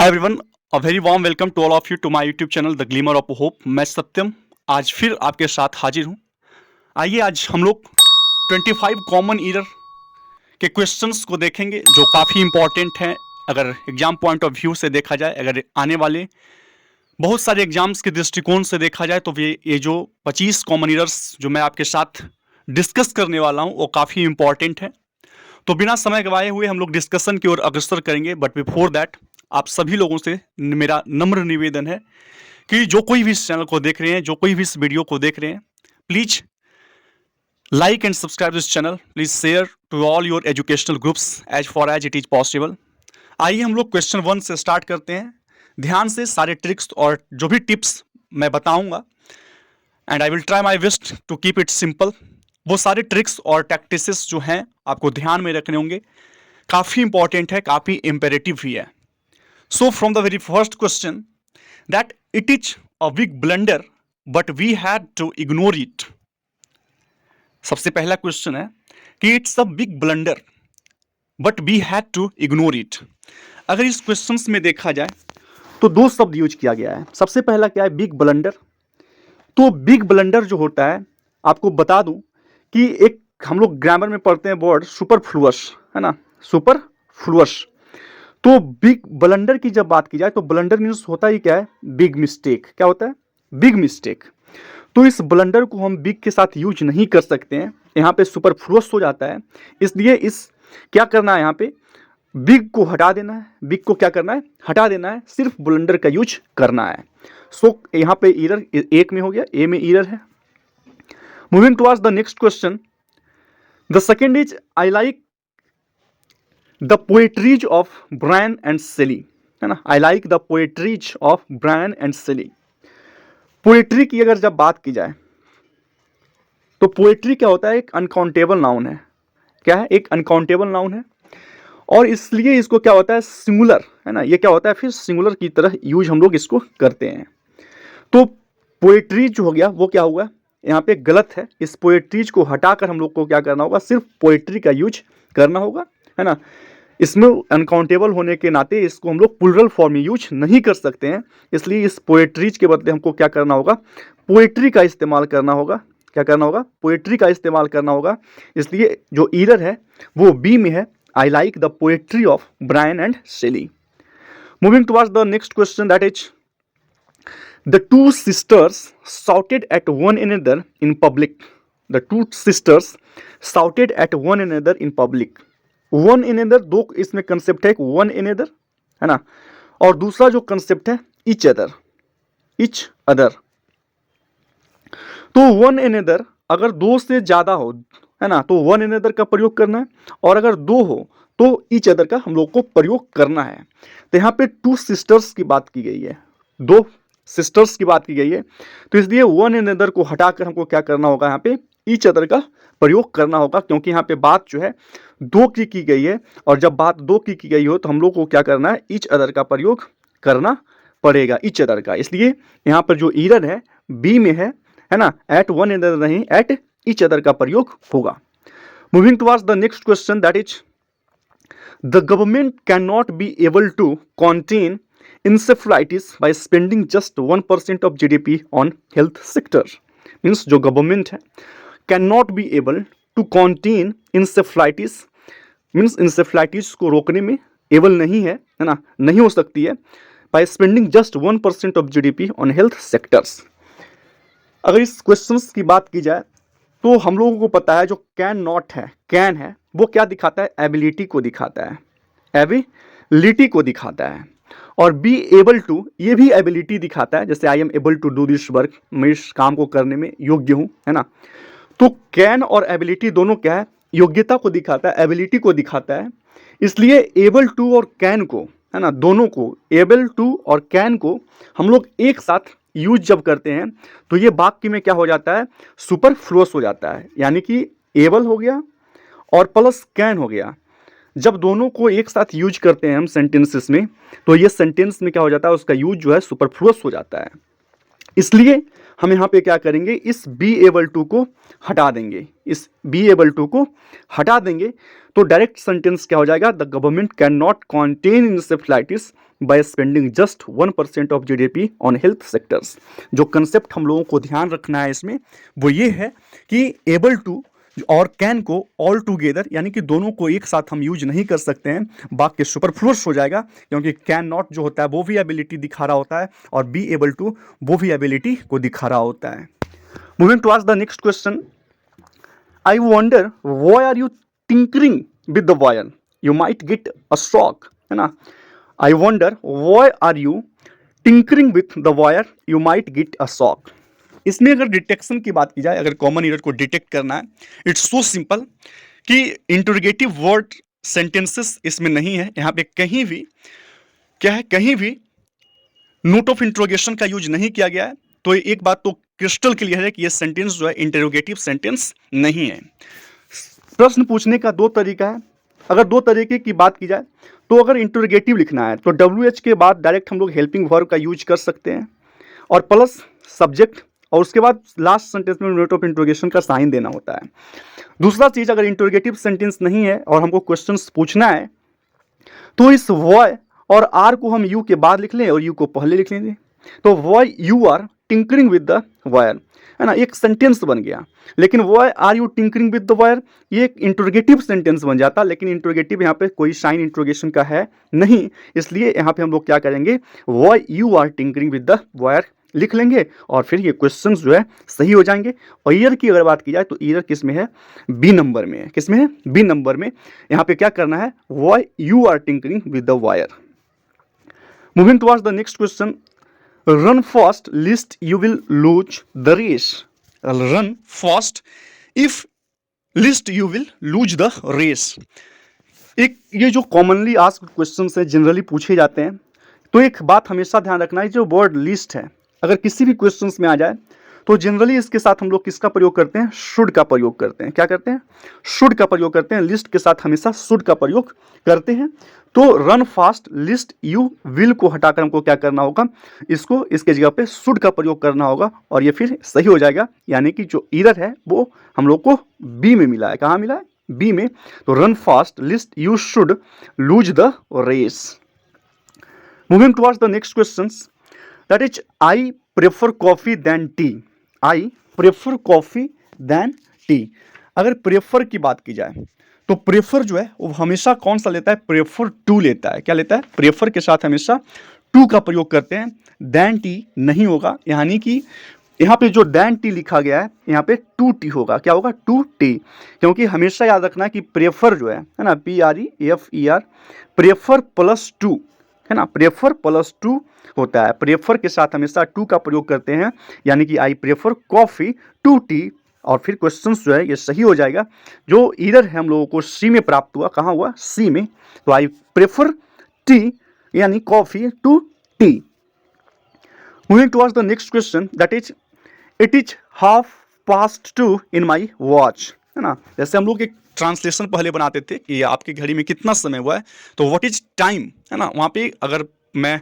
Hi everyone, a very warm welcome to all of you to my YouTube channel the glimmer of hope. मैं सत्यम आज फिर आपके साथ हाजिर हूँ। आइए आज हम लोग 25 कॉमन ईरर के क्वेश्चंस को देखेंगे जो काफ़ी इंपॉर्टेंट हैं। अगर एग्जाम पॉइंट ऑफ व्यू से देखा जाए, अगर आने वाले बहुत सारे एग्जाम्स के दृष्टिकोण से देखा जाए तो ये जो 25 कॉमन ईरर्स जो मैं आपके साथ डिस्कस करने वाला हूँ वो काफ़ी इंपॉर्टेंट है। तो बिना समय गवाए हुए हम लोग डिस्कशन की ओर अग्रसर करेंगे। बट बिफोर दैट आप सभी लोगों से मेरा नम्र निवेदन है कि जो कोई भी इस चैनल को देख रहे हैं, जो कोई भी इस वीडियो को देख रहे हैं, please like and subscribe this channel, please share to all your educational groups as far as it is possible. आइए हम लोग क्वेश्चन 1 से स्टार्ट करते हैं। ध्यान से सारे ट्रिक्स और जो भी टिप्स मैं बताऊंगा, and I will try my best to keep it simple. वो सारे ट्रिक्स और टैक्टिसेस जो हैं आपको ध्यान में रखने होंगे। काफ़ी इंपॉर्टेंट है, काफ़ी इंपेरेटिव भी है। So from the very first question that it is a big blunder but we had to ignore it. सबसे पहला क्वेश्चन है कि it's a big blunder but we had to ignore it. अगर इस क्वेश्चन में देखा जाए तो दो शब्द यूज किया गया है। सबसे पहला क्या है? Big blunder. तो बिग ब्लंडर जो होता है, आपको बता दूं कि एक हम लोग ग्रामर में पढ़ते हैं वर्ड सुपरफ्लुअस, है ना, सुपरफ्लुअस। तो बिग ब्लंडर की जब बात की जाए तो ब्लंडर मीन्स होता ही क्या है? Big mistake. क्या होता है? Big mistake. तो इस ब्लंडर को हम बिग के साथ यूज नहीं कर सकते हैं, यहाँ पे सुपरफ्लुअस हो जाता है। इसलिए इस क्या करना है, यहाँ पे बिग को हटा देना है। बिग को क्या करना है? हटा देना है, सिर्फ ब्लंडर का यूज करना है। सो यहाँ पे ईरर एक में हो गया, ए में ईरर है। Moving towards the next question, the second is I like the poetries of Byron and Shelley, है ना। I like the poetries of Byron and Shelley. Poetry की अगर जब बात की जाए तो पोएट्री क्या होता है? एक अनकाउंटेबल नाउन है। क्या है? एक अनकाउंटेबल नाउन है, और इसलिए इसको क्या होता है? सिंगुलर, है ना। ये क्या होता है? फिर सिंगुलर की तरह यूज हम लोग इसको करते हैं। तो पोएट्री जो हो गया वो क्या हुआ? यहाँ पे गलत है। इस पोएट्रीज को हटाकर हम लोग को क्या करना होगा? सिर्फ पोएट्री का यूज करना होगा, है ना। इसमें अनकाउंटेबल होने के नाते इसको हम लोग प्लूरल फॉर्म में यूज नहीं कर सकते हैं। इसलिए इस पोएट्रीज के बदले हमको क्या करना होगा? पोएट्री का इस्तेमाल करना होगा। क्या करना होगा? पोएट्री का इस्तेमाल करना होगा। इसलिए जो ईरर है वो बी में है, I like the poetry of Byron and Shelley. Moving towards the next question that is the two sisters shouted at one another in public. The two sisters shouted at one another in public. One another, दो इसमें concept है, one another, है ना, और दूसरा जो concept है each other, each other। तो one another अगर दो से ज्यादा हो, है ना, तो one another का प्रयोग करना है, और अगर दो हो तो each other का हम लोग को प्रयोग करना है। तो यहाँ पे टू सिस्टर्स की बात की गई है, दो सिस्टर्स की बात की गई है, तो इसलिए वन एनदर को हटाकर हमको क्या करना होगा? यहाँ पे ईच अदर का प्रयोग करना होगा, क्योंकि यहाँ पे बात जो है दो की गई है, और जब बात दो की गई हो तो हम लोग को क्या करना है? ईच अदर का प्रयोग करना पड़ेगा, ईच अदर का। इसलिए यहाँ पर जो ईरर है बी में है ना, एट वन एनदर नहीं, एट ईच अदर का प्रयोग होगा। Moving towards the next question that is the government can not be able to contain encephalitis by spending just 1% of GDP on health sector। Means जो government है cannot be able to contain encephalitis, means encephalitis को रोकने में able नहीं है, है ना, नहीं हो सकती है, by spending just 1% of GDP on health sectors। अगर इस क्वेश्चंस की बात की जाए तो हम लोगों को पता है जो कैन नॉट है, कैन है, वो क्या दिखाता है? एबिलिटी को दिखाता है, एबिलिटी को दिखाता है। और बी एबल टू, ये भी एबिलिटी दिखाता है, जैसे I am able to do this work, मैं इस काम को करने में योग्य हूँ, है ना। तो कैन और एबिलिटी दोनों क्या है? योग्यता को दिखाता है, एबिलिटी को दिखाता है। इसलिए एबल टू और कैन को, है ना, दोनों को, एबल टू और कैन को हम लोग एक साथ यूज जब करते हैं तो ये वाक्य में क्या हो जाता है? सुपरफ्लुअस हो जाता है। यानी कि एबल हो गया और प्लस कैन हो गया। जब दोनों को एक साथ यूज करते हैं हम सेंटेंसेस में, तो ये सेंटेंस में क्या हो जाता है? उसका यूज जो है सुपरफ्लुअस हो जाता है। इसलिए हम यहाँ पे क्या करेंगे, इस बी एबल टू को हटा देंगे, इस बी एबल टू को हटा देंगे, तो डायरेक्ट सेंटेंस क्या हो जाएगा, the government can not contain encephalitis by spending just 1% of GDP on health sectors. जो कंसेप्ट हम लोगों को ध्यान रखना है इसमें वो ये है कि एबल टू और कैन को ऑल टुगेदर यानी कि दोनों को एक साथ हम यूज नहीं कर सकते हैं, वाक्य सुपरफ्लुअस हो जाएगा, क्योंकि कैन नॉट जो होता है वो भी एबिलिटी दिखा रहा होता है और बी एबल टू वो भी एबिलिटी को दिखा रहा होता है। Moving to ask the next question, I wonder why are you tinkering with the wire, you might get a shock, है ना। I wonder why are you tinkering with the wire, you might get a shock. इसमें अगर detection की बात की जाए, अगर common error को डिटेक्ट करना है, इट्स सो सिंपल कि इंटरोगेटिव वर्ड सेंटेंसेस इसमें नहीं है, यहाँ पे कहीं भी क्या है, कहीं भी नोट ऑफ इंट्रोगेशन का यूज नहीं किया गया है। तो एक बात तो क्रिस्टल क्लियर है कि ये सेंटेंस जो है इंटरोगेटिव सेंटेंस नहीं है। प्रश्न पूछने का दो तरीका है, अगर दो तरीके की बात की जाए तो अगर इंटरोगेटिव लिखना है तो WH के बाद डायरेक्ट हम लोग हेल्पिंग वर्ब का यूज कर सकते हैं और प्लस सब्जेक्ट, और उसके बाद लास्ट सेंटेंस में नोट ऑफ इंट्रोगेशन का साइन देना होता है। दूसरा चीज, अगर इंटरोगेटिव सेंटेंस नहीं है और हमको क्वेश्चंस पूछना है तो इस वॉय और आर को हम यू के बाद लिख लें और यू को पहले लिख लेंगे, तो why you are tinkering with the wire, है ना, एक सेंटेंस बन गया। लेकिन why are you tinkering with the wire ये एक इंटरोगेटिव सेंटेंस बन जाता, लेकिन इंटरोगेटिव यहाँ पे कोई साइन इंट्रोगेशन का है नहीं, इसलिए यहाँ पे हम लोग क्या करेंगे, why you are tinkering with the wire लिख लेंगे और फिर ये क्वेश्चन जो है सही हो जाएंगे। और ईयर की अगर बात की जाए तो ईयर किस में है, बी नंबर में है। किस में है, बी नंबर में। यहाँ पे क्या करना है, why you are tinkering with the wire. Moving towards the next question, run fast lest you will lose the race, run fast if lest you will lose the race. एक ये जो commonly asked questions है, generally पूछे जाते हैं, तो एक बात हमेशा ध्यान रखना है, जो वर्ड लिस्ट है अगर किसी भी क्वेश्चंस में आ जाए तो जनरली इसके साथ हम लोग किसका प्रयोग करते हैं, शुड का प्रयोग करते हैं। क्या करते हैं, शुड का प्रयोग करते हैं। लिस्ट के साथ हमेशा शुड का प्रयोग करते हैं। तो run fast lest you will को हटाकर हमको क्या करना होगा, इसको इसके जगह पे शुड का प्रयोग करना होगा और ये फिर सही हो जाएगा। यानी कि जो एरर है वो हम लोग को बी में मिला है। कहाँ मिला है, बी में। तो run fast lest you should lose the race. Moving towards the next questions, that is, I prefer coffee than tea. I prefer coffee than tea. अगर प्रेफर की बात की जाए तो प्रेफर जो है वो हमेशा कौन सा लेता है, प्रेफर टू लेता है। क्या लेता है, प्रेफर के साथ हमेशा टू का प्रयोग करते हैं, देन टी नहीं होगा। यानी कि यहाँ पे जो देन टी लिखा गया है यहाँ पे टू टी होगा। क्या होगा, टू टी। क्योंकि हमेशा याद रखना कि प्रेफर जो है ना, PREFER, प्रेफर प्लस टू, है ना, प्रेफर प्लस टू होता है। प्रेफर के साथ हमेशा टू का प्रयोग करते हैं, यानी कि I prefer coffee to tea, और फिर क्वेश्चन जो है ये सही हो जाएगा। जो एरर है हम लोगों को सी में प्राप्त हुआ, कहाँ हुआ, सी में। तो आई प्रेफर टी यानी coffee to tea. Moving towards the next question, that is, it is 2:30 in my watch, है ना। जैसे हम लोग एक ट्रांसलेशन पहले बनाते थे कि आपकी घड़ी में कितना समय हुआ है, तो व्हाट इज टाइम, है ना। वहाँ पे अगर मैं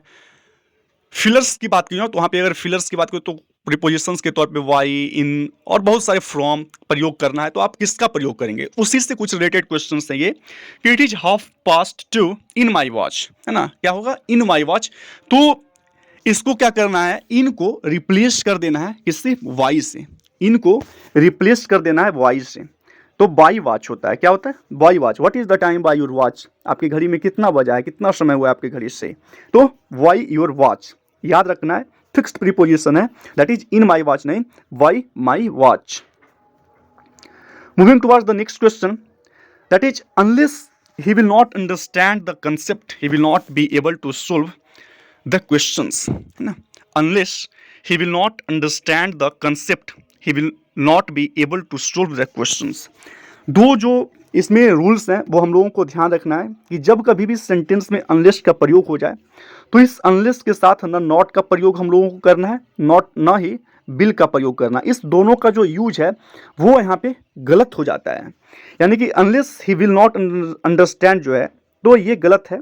फिलर्स की बात करूँ तो वहाँ पे अगर फिलर्स की बात करूँ तो प्रीपोजिशंस के तौर पे वाई, इन और बहुत सारे फ्रॉम प्रयोग करना है, तो आप किसका प्रयोग करेंगे। उसी से कुछ रिलेटेड क्वेश्चन हैं ये कि it is 2:30 in my watch, है ना। क्या होगा, इन माई वॉच। तो इसको क्या करना है, इनको रिप्लेस कर देना है किससे, वाई से। इनको रिप्लेस कर देना है वाई से। तो बाई वॉच होता है। क्या होता है, by watch. What is the time by your watch, आपकी घड़ी में कितना बजा है, कितना समय हुआ है आपकी घड़ी से। तो वाई योर वॉच याद रखना है, फिक्स्ड प्रीपोजिशन है, that is in my watch, नहीं by my watch. Moving towards the next question, that is, unless he will not understand the concept he will not be able to solve the questions, है ना। Unless he will not understand the concept he will not be able to solve the questions. दो जो इसमें rules हैं वो हम लोगों को ध्यान रखना है कि जब कभी भी सेंटेंस में अनलेस का प्रयोग हो जाए तो इस अनलेस के साथ ना नॉट का प्रयोग हम लोगों को करना है, नॉट ना ही बिल का प्रयोग करना। इस दोनों का जो यूज है वो यहाँ पे गलत हो जाता है। यानी कि unless he will not understand जो है तो ये गलत है।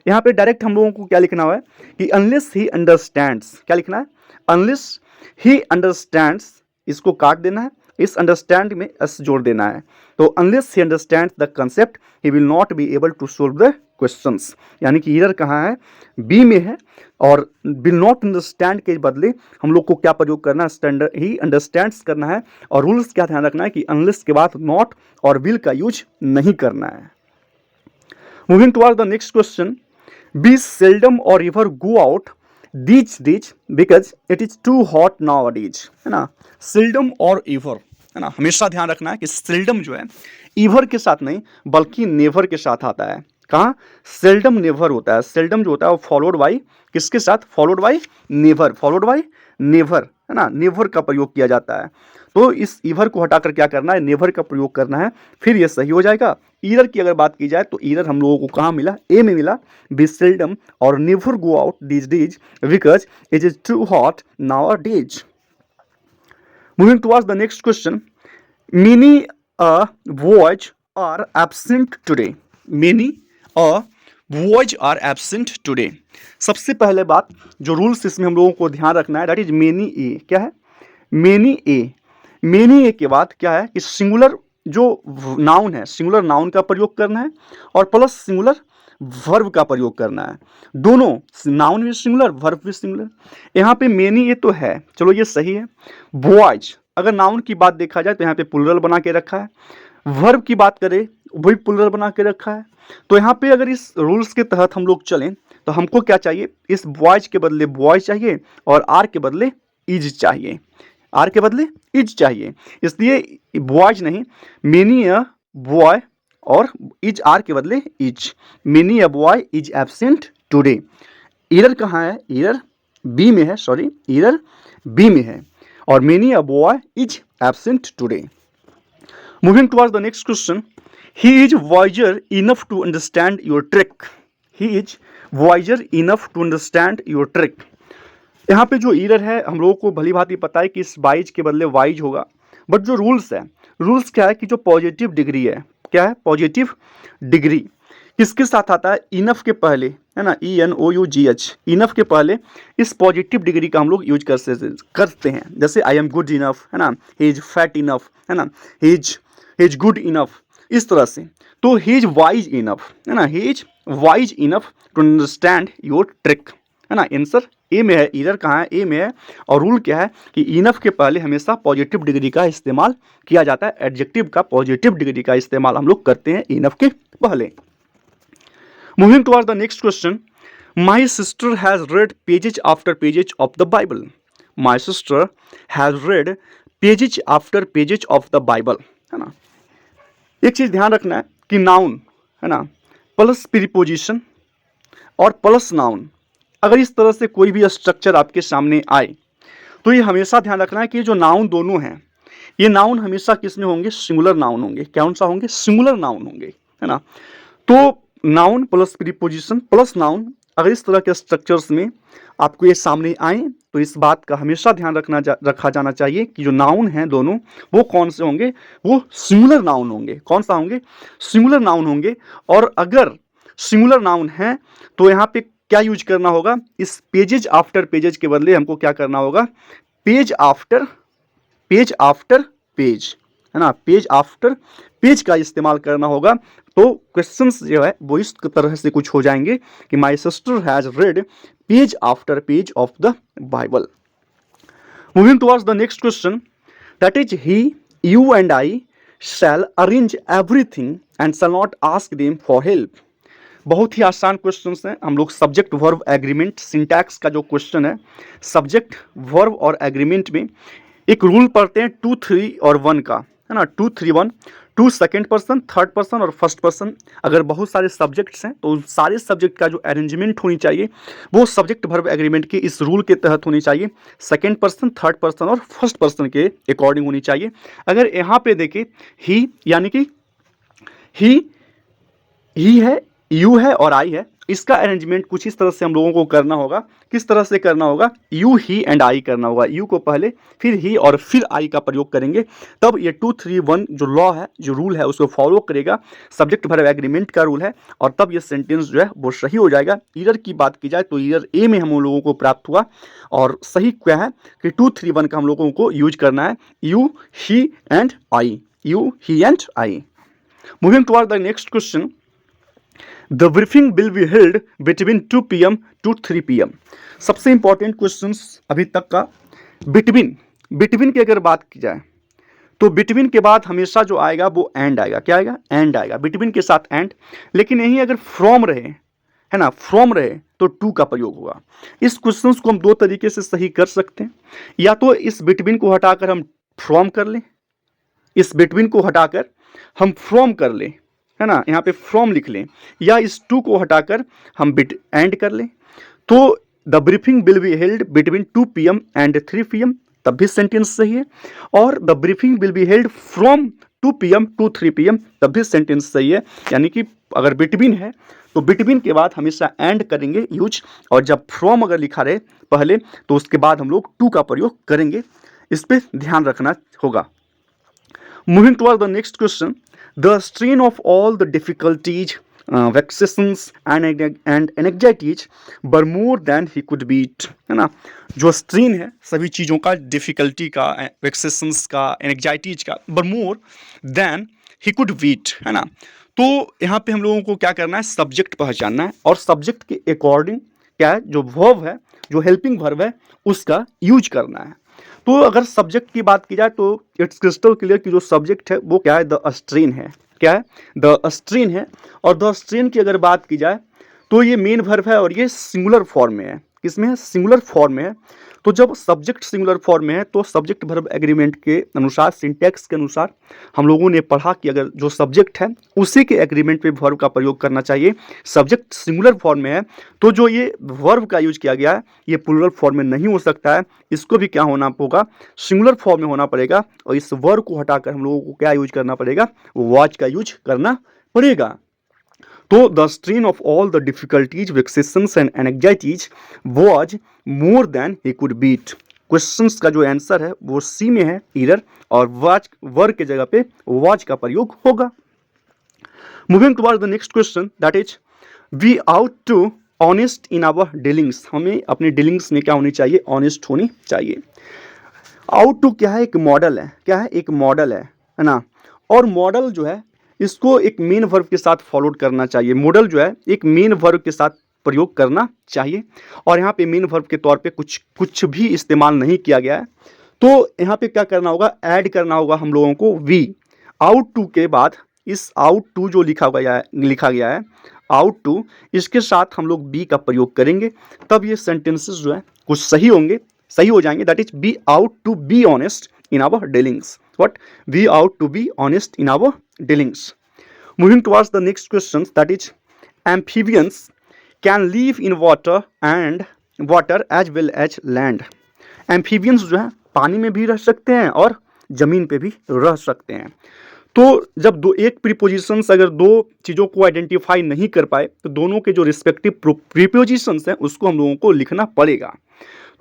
यहाँ पे डायरेक्ट हम लोगों को क्या लिखना है कि अनलेस ही अंडरस्टैंड्स। क्या लिखना है, अनलेस ही अंडरस्टैंड्स, इसको काट देना है, इस अंडरस्टैंड में एस जोड़ देना है। तो unless he understands the concept he will not be able to solve the questions. यानी कि ईरर कहाँ है, बी में है, और विल नॉट अंडरस्टैंड के बदले हम लोग को क्या प्रयोग करना है, स्टैंडर्ड ही अंडरस्टैंड्स करना है। और रूल्स क्या ध्यान रखना है कि अनलेस के बाद नॉट और विल का यूज नहीं करना है। Moving toward the next question, be seldom or ever go out these days because it is too hot nowadays, है ना। seldom और ever, है ना, हमेशा ध्यान रखना है कि seldom जो है ever के साथ नहीं बल्कि never के साथ आता है। कहाँ seldom never होता है, seldom जो होता है वो followed by किसके साथ, followed by never, है ना, never का प्रयोग किया जाता है। तो इस ईवर को हटाकर क्या करना है, नेवर का प्रयोग करना है, फिर ये सही हो जाएगा। ईरर की अगर बात की जाए तो ईरर हम लोगों को कहाँ मिला, ए में मिला, B seldom or never go out these days because it is too hot nowadays. Moving towards the next question, many boys are absent today, many boys are absent today. सबसे पहले बात जो rules इसमें हम लोगों को ध्यान रखना है, दैट इज मेनी ए। क्या है, मेनी ए। मेनी ए के बाद क्या है कि सिंगुलर जो नाउन है, सिंगुलर नाउन का प्रयोग करना है और प्लस सिंगुलर वर्ब का प्रयोग करना है। दोनों, नाउन भी सिंगुलर, वर्ब भी सिंगुलर। यहाँ पे मेनी ए तो है, चलो ये सही है। बॉयज, अगर नाउन की बात देखा जाए तो यहाँ पे प्लुरल बना के रखा है, वर्ब की बात करें वही प्लुरल बना के रखा है। तो यहाँ पे अगर इस रूल्स के तहत हम लोग चलें तो हमको क्या चाहिए, इस बॉयज के बदले बॉयज चाहिए और आर के बदले इज चाहिए, आर के बदले इज चाहिए। इसलिए बॉयज नहीं, मेनी अ बॉय और इज आर के बदले is, many a boy is absent today. Error कहाँ है, ईरर बी में है, सॉरी ईरर बी में है, और many a boy is absent today. Moving towards the next question, he is wiser enough to understand your trick, he is wiser enough to understand your trick. यहाँ पे जो error है हम लोगों को भली भांति पता है कि इस वाइज के बदले वाइज होगा, बट जो रूल्स है, रूल्स क्या है कि जो पॉजिटिव डिग्री है, क्या है, पॉजिटिव डिग्री किसके साथ आता है, इनफ के पहले, है ना, ENOUGH, इनफ के पहले इस पॉजिटिव डिग्री का हम लोग यूज करते हैं। जैसे आई एम गुड इनफ, है ना, ही इज फैट इनफ, है ना, ही इज गुड इनफ, इस तरह से। तो ही इज वाइज इनफ, है ना, he is wise enough to understand your trick, है ना। आंसर ए में है, ईरर कहाँ है, ए में है। और रूल क्या है कि इनफ के पहले हमेशा पॉजिटिव डिग्री का इस्तेमाल किया जाता है, एडजेक्टिव का पॉजिटिव डिग्री का इस्तेमाल हम लोग करते हैं इनफ के पहले। Moving towards the next question, my sister has red pages after pages of the Bible, my sister has red pages after pages of the Bible, है ना। एक चीज ध्यान रखना है कि नाउन, है ना, प्लस प्रीपोजिशन और प्लस नाउन, अगर इस तरह से कोई भी स्ट्रक्चर आपके सामने आए तो ये हमेशा ध्यान रखना है कि ये जो नाउन दोनों हैं, ये नाउन हमेशा किस में होंगे, सिंगुलर नाउन होंगे। कौन सा होंगे, सिंगुलर नाउन होंगे, है ना। तो noun plus preposition plus noun, अगर इस तरह के स्ट्रक्चर्स में आपको ये सामने आए तो इस बात का हमेशा ध्यान रखा जाना चाहिए कि जो नाउन हैं दोनों वो कौन से होंगे, वो सिंगुलर नाउन होंगे। कौन सा होंगे, सिंगुलर नाउन होंगे। और अगर सिंगुलर नाउन है तो यहाँ पे क्या यूज करना होगा, इस पेजेज आफ्टर पेजेज के बदले हमको क्या करना होगा, पेज आफ्टर पेज, है ना, पेज आफ्टर पेज का इस्तेमाल करना होगा। तो क्वेश्चंस जो है वो इस तरह से कुछ हो जाएंगे कि my sister has read page after page of the Bible. Moving towards the next question, that is he, you and I shall arrange everything and shall not ask them for help. बहुत ही आसान questions हैं। हम लोग subject verb agreement syntax का जो question है, subject verb और एग्रीमेंट में एक रूल पढ़ते हैं 2, 3 और 1 का, है ना, 2, 3, 1, 2 सेकेंड पर्सन, थर्ड पर्सन और फर्स्ट पर्सन। अगर बहुत सारे सब्जेक्ट्स हैं तो उन सारे सब्जेक्ट का जो अरेंजमेंट होनी चाहिए वो सब्जेक्ट वर्ब एग्रीमेंट के इस रूल के तहत होनी चाहिए, सेकेंड पर्सन, थर्ड पर्सन और फर्स्ट पर्सन के अकॉर्डिंग होनी चाहिए। अगर यहाँ पे देखें ही, यानी कि ही है, यू है और आई है, इसका अरेंजमेंट कुछ इस तरह से हम लोगों को करना होगा। किस तरह से करना होगा? यू, ही एंड आई करना होगा। यू को पहले, फिर ही और फिर आई का प्रयोग करेंगे, तब ये 2 3 1 जो लॉ है, जो रूल है, उसको फॉलो करेगा। सब्जेक्ट वर्ब एग्रीमेंट का रूल है, और तब ये सेंटेंस जो है वो सही हो जाएगा। ईरर की बात की जाए तो ईरर ए में हम लोगों को प्राप्त हुआ, और सही क्या है कि 2 3 1 का हम लोगों को यूज करना है, you, he and I. You, he and I. Moving toward the next question, the briefing will be held between 2 PM to 3 PM। सबसे इंपॉर्टेंट क्वेश्चंस अभी तक का, बिटवीन, बिटवीन की अगर बात की जाए तो बिटवीन के बाद हमेशा जो आएगा वो एंड आएगा। क्या आएगा? एंड आएगा, बिटवीन के साथ एंड। लेकिन यही अगर फ्रॉम रहे, है ना, फ्रॉम रहे तो टू का प्रयोग होगा। इस क्वेश्चंस को हम दो तरीके से सही कर सकते हैं, या तो इस बिटवीन को हटाकर हम फ्रॉम कर लें, इस बिटवीन को हटाकर हम फ्रॉम कर लें, है ना, यहाँ पे फ्रॉम लिख लें, या इस टू को हटाकर हम बिट एंड कर लें। तो the briefing will be held between 2 PM and 3 PM, तब भी सेंटेंस सही है। और the briefing will be held from 2 PM to 3 PM, तब भी सेंटेंस सही है। यानी कि अगर बिटवीन है तो बिटवीन के बाद हमेशा एंड करेंगे यूज, और जब फ्रॉम अगर लिखा रहे पहले तो उसके बाद हम लोग टू का प्रयोग करेंगे। इस पर ध्यान रखना होगा। Moving toward the next question, the strain of all the difficulties, vexations and anxieties were more than he could beat, है ना। जो स्ट्रेन है सभी चीज़ों का, डिफिकल्टी का, वेक्सेशंस का, एंग्जाइटीज का, bore more than he could beat, है ना। तो यहाँ पे हम लोगों को क्या करना है? सब्जेक्ट पहचानना है, और सब्जेक्ट के अकॉर्डिंग क्या है, जो वर्ब है, जो हेल्पिंग वर्ब है, उसका यूज करना है। तो अगर सब्जेक्ट की बात की जाए तो इट्स क्रिस्टल क्लियर कि जो सब्जेक्ट है वो क्या है? द स्ट्रेन है। क्या है? द स्ट्रेन है। और द स्ट्रेन की अगर बात की जाए तो ये मेन वर्ब है, और ये सिंगुलर फॉर्म में है। किसमें है? सिंगुलर फॉर्म में है। तो जब सब्जेक्ट सिंगुलर फॉर्म में है तो सब्जेक्ट वर्ब एग्रीमेंट के अनुसार, सिंटैक्स के अनुसार हम लोगों ने पढ़ा कि अगर जो सब्जेक्ट है उसी के एग्रीमेंट पे वर्ब का प्रयोग करना चाहिए। सब्जेक्ट सिंगुलर फॉर्म में है तो जो ये वर्ब का यूज किया गया है ये प्लूरल फॉर्म में नहीं हो सकता है, इसको भी क्या होना होगा? सिंगुलर फॉर्म में होना पड़ेगा। और इस वर्ब को हटाकर हम लोगों को क्या यूज करना पड़ेगा? वॉच का यूज करना पड़ेगा। तो the strain of all the difficulties, vexations and anxieties was more than he could beat. Questions का जो आंसर है वो सी में है, ईरर, और वाज, वर्ब के जगह पे वाज का प्रयोग होगा। Moving toward the next question, that is we ought to honest in our dealings. हमें अपने डीलिंग्स में क्या होनी चाहिए? ऑनेस्ट होनी चाहिए। आउट टू क्या है? एक मॉडल है। क्या है? एक मॉडल है ना। और मॉडल जो है इसको एक मेन वर्ब के साथ फॉलोड करना चाहिए। मॉडल जो है एक मेन वर्ब के साथ प्रयोग करना चाहिए, और यहाँ पे मेन वर्ब के तौर पे कुछ भी इस्तेमाल नहीं किया गया है। तो यहाँ पे क्या करना होगा? ऐड करना होगा हम लोगों को वी। आउट टू के बाद इस आउट टू जो लिखा गया है आउट टू, इसके साथ हम लोग बी का प्रयोग करेंगे, तब ये सेंटेंसेस जो है कुछ सही होंगे, सही हो जाएंगे। That is be ought to be honest in our dealings. What? We ought to be honest in our dealings. Moving towards the next questions, that is amphibians can live in water as well as land. Amphibians जो है पानी में भी रह सकते हैं और जमीन पे भी रह सकते हैं। तो जब एक प्रीपोजिशंस अगर दो चीज़ों को आइडेंटिफाई नहीं कर पाए तो दोनों के जो रिस्पेक्टिव प्रीपोजिशंस हैं उसको हम लोगों को लिखना पड़ेगा।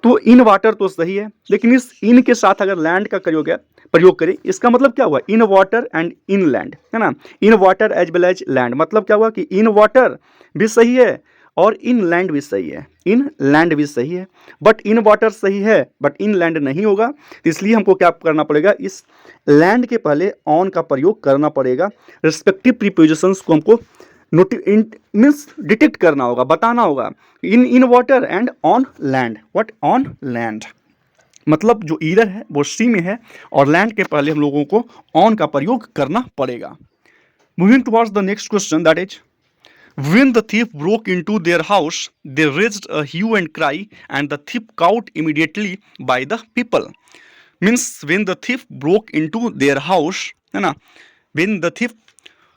तो इन वाटर तो सही है, लेकिन इस इन के साथ अगर लैंड का प्रयोग करें, इसका मतलब क्या हुआ? In water and in land, है ना। In water as well as land, मतलब क्या हुआ कि इन वाटर भी सही है और इन लैंड भी सही है। इन लैंड भी सही है, बट इन वाटर सही है बट इन लैंड नहीं होगा। तो इसलिए हमको क्या करना पड़ेगा? इस लैंड के पहले ऑन का प्रयोग करना पड़ेगा। रिस्पेक्टिव प्रीपोजिशंस को हमको मीन्स डिटेक्ट करना होगा, बताना होगा। इन water and on land. What? On land. मतलब जो ईरर है वो सी में है, और लैंड के पहले हम लोगों को ऑन का प्रयोग करना पड़ेगा। Moving towards the next question, that is when the thief broke into their house they raised a hue and cry and the thief caught immediately by the people. Means when the thief broke into their house, है ना, when the thief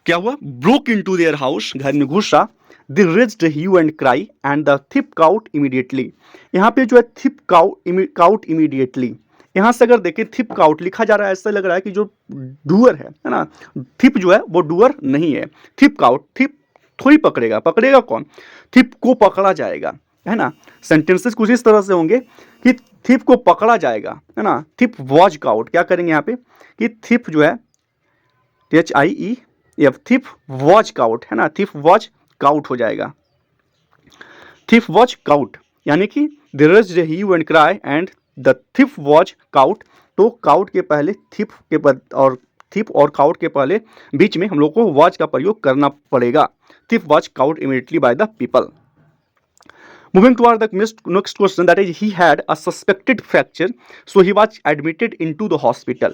क्या हुआ? Broke into their house, घर में घुसा। They raised hue and cry and the thief caught immediately. यहाँ पे जो है थिप काउट इमीडिएटली, यहाँ से अगर देखें थिप काउट लिखा जा रहा है, ऐसा लग रहा है कि जो डूअर है ना, थिप जो है वो डूअर नहीं है। थिप काउट, थिप थोड़ी पकड़ेगा, पकड़ेगा कौन? थिप को पकड़ा जाएगा, है ना। सेंटेंसेस कुछ इस तरह से होंगे कि थिप को पकड़ा जाएगा, है ना। थिप वॉज काउट, क्या करेंगे यहाँ पे कि थिप जो है THIEF, थिप वॉज काउट, है ना, थिप वॉज काउट हो जाएगा। थिप वॉज काउट यानी कि there is a hue and cry and the thief was caught. तो काउट के पहले थिप के पद और थिप और काउट के पहले बीच में हम लोग को वॉच का प्रयोग करना पड़ेगा। Thief was caught immediately by the people. Moving toward the next question, that is, he had a suspected fracture, so he was admitted into the hospital.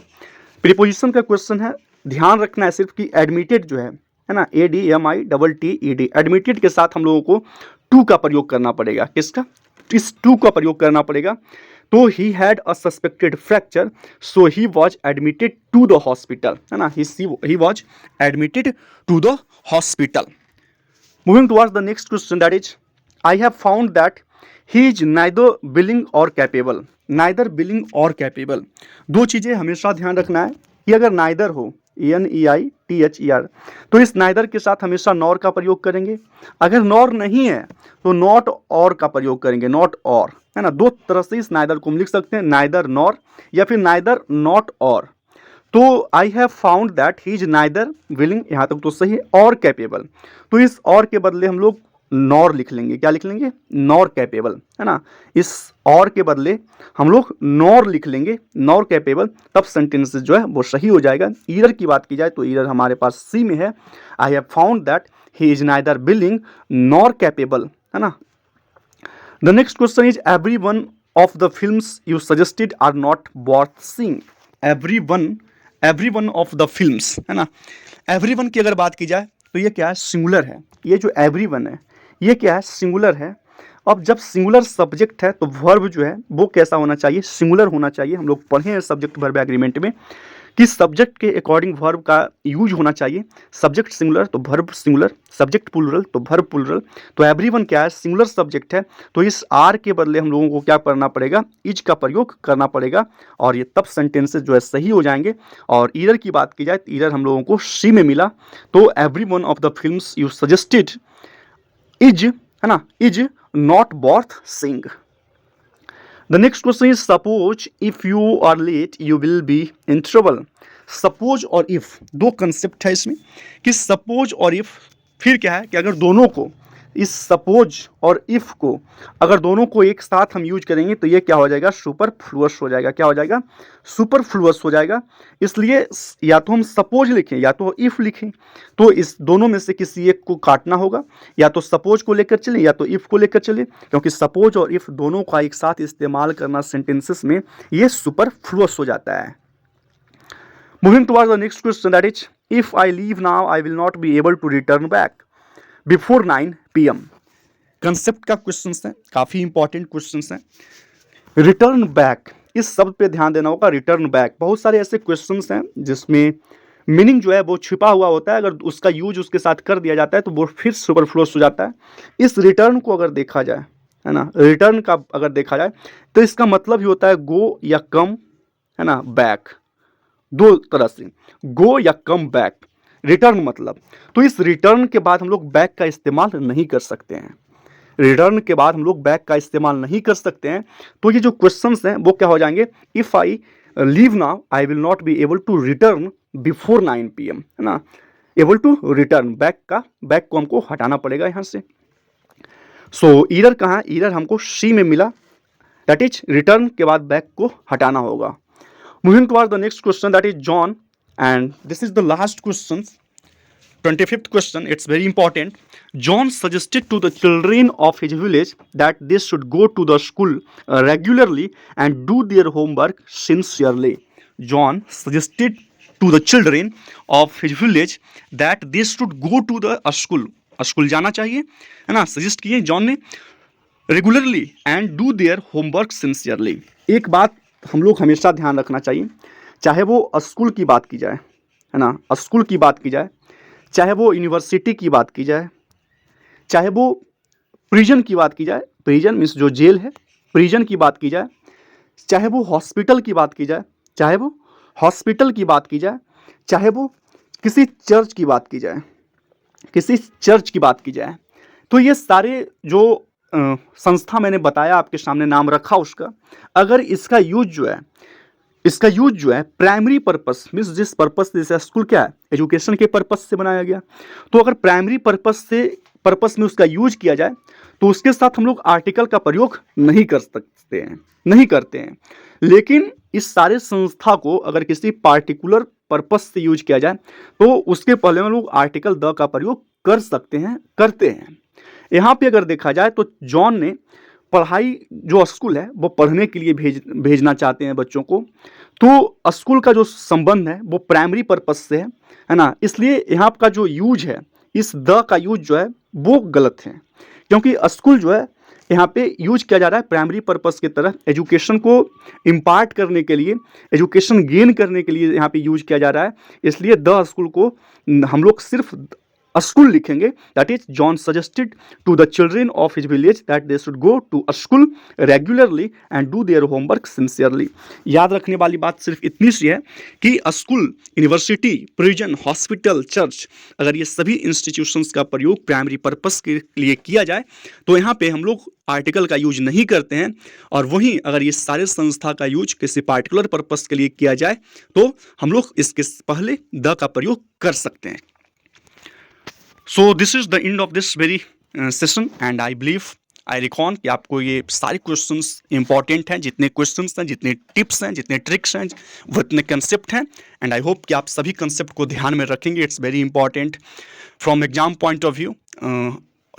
Preposition का क्वेश्चन है, ध्यान रखना है सिर्फ कि एडमिटेड जो है ना, ADMITTED, एडमिटेड के साथ हम लोगों को टू का प्रयोग करना पड़ेगा। किसका? इस टू का प्रयोग करना पड़ेगा। तो he had a suspected fracture, so he was admitted to the hospital, है ना, he was admitted to the hospital. Moving towards the next question, that is, I have found that he is neither willing or capable. Neither willing or capable, दो चीजें हमेशा ध्यान रखना है कि अगर neither हो, NEITHER, तो इस neither के साथ हमेशा nor का प्रयोग करेंगे। अगर nor नहीं है तो not or का प्रयोग करेंगे, not or, है ना। दो तरह से इस neither को हम लिख सकते हैं, neither nor या फिर neither not or। तो आई have found that he is neither willing, यहाँ तक तो सही है, और कैपेबल। तो इस और के बदले हम लोग नॉर लिख लेंगे। क्या लिख लेंगे? नॉर कैपेबल, है ना। इस और के बदले हम लोग नॉर लिख लेंगे, नॉर कैपेबल, तब सेंटेंसेस जो है वो सही हो जाएगा। ईरर की बात की जाए तो ईरर हमारे पास सी में है। I have found that he is neither willing nor capable, है ना। The next question is, every one of the films you suggested are not worth seeing. Every one of the films, है ना। Every one की अगर बात की जाए तो ये क्या है? सिंगुलर है। ये जो एवरी वन है ये क्या है? सिंगुलर है। अब जब सिंगुलर सब्जेक्ट है तो वर्ब जो है वो कैसा होना चाहिए? सिंगुलर होना चाहिए। हम लोग पढ़े हैं सब्जेक्ट वर्ब एग्रीमेंट में कि सब्जेक्ट के अकॉर्डिंग वर्ब का यूज होना चाहिए। सब्जेक्ट सिंगुलर तो वर्ब सिंगुलर, सब्जेक्ट प्लूरल तो वर्ब प्लूरल। तो एवरीवन क्या है? सिंगुलर सब्जेक्ट है। तो इस आर के बदले हम लोगों को क्या करना पड़ेगा? इज का प्रयोग करना पड़ेगा और ये तब सेंटेंसेस जो है सही हो जाएंगे। और ईरर की बात की जाए तो ईरर हम लोगों को सी में मिला। तो everyone of the films you suggested is, है ना, is not worth seeing. The next question is, suppose if you are late you will be in trouble. Suppose और if दो कंसेप्ट है इसमें कि suppose और if, फिर क्या है कि अगर दोनों को, इस suppose और if को अगर दोनों को एक साथ हम यूज करेंगे तो ये क्या हो जाएगा? सुपरफ्लुअस हो जाएगा। क्या हो जाएगा? सुपरफ्लुअस हो जाएगा। इसलिए या तो हम suppose लिखें या तो if लिखें, तो इस दोनों में से किसी एक को काटना होगा। या तो suppose को लेकर चले या तो if को लेकर चले, क्योंकि suppose और if दोनों का एक साथ इस्तेमाल करना सेंटेंसेस में ये सुपरफ्लुअस हो जाता है। Moving towards the next question, that is, if I leave now I will not be able to return back before 9 PM. Concept का क्वेश्चंस हैं, काफी इंपॉर्टेंट क्वेश्चंस हैं। रिटर्न बैक, इस शब्द पे ध्यान देना होगा। रिटर्न बैक, बहुत सारे ऐसे क्वेश्चंस हैं जिसमें मीनिंग जो है वो छिपा हुआ होता है। अगर उसका यूज उसके साथ कर दिया जाता है तो वो फिर सुपरफ्लुअस हो जाता है। इस रिटर्न को अगर देखा जाए, है ना, रिटर्न का अगर देखा जाए तो इसका मतलब ही होता है गो या कम, है ना, बैक। दो तरह से, गो या कम बैक, रिटर्न मतलब। तो इस रिटर्न के बाद हम लोग बैक का इस्तेमाल नहीं कर सकते हैं। रिटर्न के बाद हम लोग बैक का इस्तेमाल नहीं कर सकते हैं। तो ये जो क्वेश्चंस हैं वो क्या हो जाएंगे? If I leave now I will not be able to return before 9 PM, है ना। एबल टू रिटर्न, बैक का, बैक को हमको हटाना पड़ेगा यहाँ से। सो ईरर कहाँ? ईरर हमको सी में मिला, दैट इज रिटर्न के बाद बैक को हटाना होगा। Moving towards the next question, that is John, and this is the last question, 25th question. It's very important. John suggested to the children of his village that they should go to the school regularly and do their homework sincerely. John suggested to the children of his village that they should go to the school. School जाना चाहिए, है ना, suggest किए John ने। Regularly and do their homework sincerely. एक बात हम लोग हमेशा ध्यान रखना चाहिए, चाहे वो स्कूल की बात की जाए, है ना, स्कूल की बात की जाए, चाहे वो यूनिवर्सिटी की बात की जाए, चाहे वो प्रिजन की बात की जाए, प्रिजन मीन्स जो जेल है, प्रिजन की बात की जाए, चाहे वो हॉस्पिटल की बात की जाए, चाहे वो हॉस्पिटल की बात की जाए, चाहे वो किसी चर्च की बात की जाए, किसी चर्च की बात की जाए, तो ये सारे जो संस्था मैंने बताया आपके सामने नाम रखा उसका, अगर इसका यूज जो है प्राइमरी पर्पस मीन्स जिस पर्पस से जैसे स्कूल क्या है एजुकेशन के पर्पस से बनाया गया, तो अगर प्राइमरी पर्पस में उसका यूज किया जाए तो उसके साथ हम लोग आर्टिकल का प्रयोग नहीं कर सकते हैं, नहीं करते हैं। लेकिन इस सारे संस्था को अगर किसी पार्टिकुलर पर्पस से यूज किया जाए तो उसके पहले हम लोग आर्टिकल द का प्रयोग कर सकते हैं, करते हैं। यहाँ पे अगर देखा जाए तो जॉन ने पढ़ाई जो स्कूल है वो पढ़ने के लिए भेजना चाहते हैं बच्चों को, तो स्कूल का जो संबंध है वो प्राइमरी पर्पस से है ना, इसलिए यहाँ का जो यूज है इस द का यूज जो है वो गलत है, क्योंकि स्कूल जो है यहाँ पे यूज किया जा रहा है प्राइमरी पर्पस की तरह, एजुकेशन को इम्पार्ट करने के लिए, एजुकेशन गेन करने के लिए यहाँ पे यूज किया जा रहा है। इसलिए द स्कूल को हम लोग सिर्फ स्कूल लिखेंगे। That is John suggested to the children of his village that they should go to school regularly and do their homework sincerely. याद रखने वाली बात सिर्फ इतनी सी है कि school, university, prison, hospital, church, अगर ये सभी इंस्टीट्यूशंस का प्रयोग प्राइमरी पर्पस के लिए किया जाए तो यहाँ पे हम लोग आर्टिकल का यूज नहीं करते हैं, और वहीं अगर ये सारे संस्था का यूज किसी पार्टिकुलर पर्पस के लिए किया जाए तो हम लोग इसके पहले द का प्रयोग कर सकते हैं। So this is the end of this very session and I believe I recon कि आपको ये सारे क्वेश्चंस इंपॉर्टेंट हैं, जितने क्वेश्चंस हैं, जितने टिप्स हैं, जितने ट्रिक्स हैं, वो इतने कंसेप्ट हैं, एंड आई होप कि आप सभी कंसेप्ट को ध्यान में रखेंगे। It's very important from exam point of view.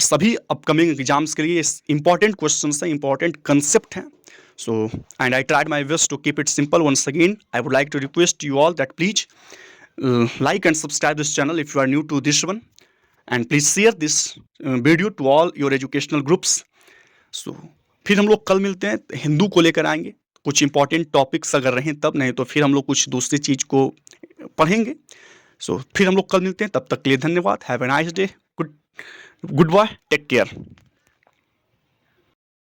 सभी अपकमिंग एग्जाम्स के लिए इंपॉर्टेंट क्वेश्चंस हैं, इंपॉर्टेंट कंसेप्ट हैं। So, and I tried my best to keep it simple. Once again, I would like to request you all that please like and subscribe this channel if you are new to this one, and please share this video to all your educational groups. So, फिर हम लोग कल मिलते हैं, हिंदू को लेकर आएंगे, कुछ इंपॉर्टेंट टॉपिक्स अगर रहें तब, नहीं तो फिर हम लोग कुछ दूसरी चीज़ को पढ़ेंगे। सो फिर हम लोग कल मिलते हैं, तब तक के लिए धन्यवाद। Have a nice day, goodbye, take care.